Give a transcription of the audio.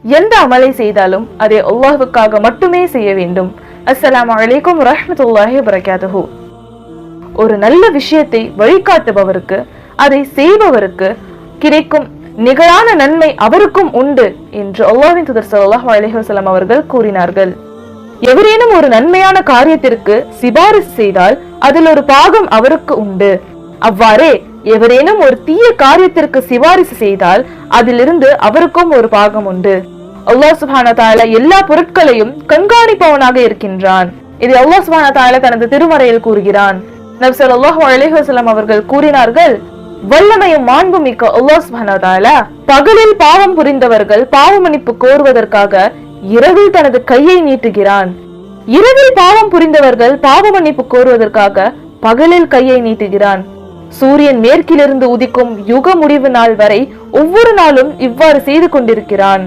எந்த அமலை செய்தாலும் அதை அல்லாஹ்வுக்காக மட்டுமே செய்ய வேண்டும். அஸ்ஸலாமு அலைக்கும் வரஹ்மத்துல்லாஹி வபரகாத்துஹு. ஒரு நல்ல விஷயத்தை வழிகாட்டுபவருக்கு, அதை செய்பவருக்கு கிடைக்கும் நிகரான நன்மை அவருக்கும் உண்டு என்று அல்லாஹ்வின் தூதர் ஸல்லல்லாஹு அலைஹி வஸல்லம் அவர்கள் கூறினார்கள். எவரேனும் ஒரு நன்மையான காரியத்திற்கு சிபாரிசு செய்தால் அதில் ஒரு பாகம் அவருக்கு உண்டு. அவ்வாறே எவரேனும் ஒரு தீய காரியத்திற்கு சிபாரிசு செய்தால் அதிலிருந்து அவருக்கும் ஒரு பாகம் உண்டு. அல்லாஹ் சுப்ஹானஹு வ தஆலா எல்லா பொருட்களையும் கண்காணிப்பவனாக இருக்கின்றான். இதை அல்லாஹ் சுப்ஹானஹு வ தஆலா தனது திருமறையில் கூறுகிறான். நபி ஸல்லல்லாஹு அலைஹி வஸல்லம் அவர்கள் கூறினார்கள், வல்லமையும் மாண்பும் மிக்க அல்லாஹ் சுப்ஹானஹு வ தஆலா பகலில் பாவம் புரிந்தவர்கள் பாவ மன்னிப்பு கோருவதற்காக இரவில் தனது கையை நீட்டுகிறான். இரவில் பாவம் புரிந்தவர்கள் பாவ மன்னிப்பு கோருவதற்காக பகலில் கையை நீட்டுகிறான். சூரியன் மேற்கிலிருந்து உதிக்கும் யுக முடிவு நாள் வரை ஒவ்வொரு நாளும் இவ்வாறு செய்து கொண்டிருக்கிறான்.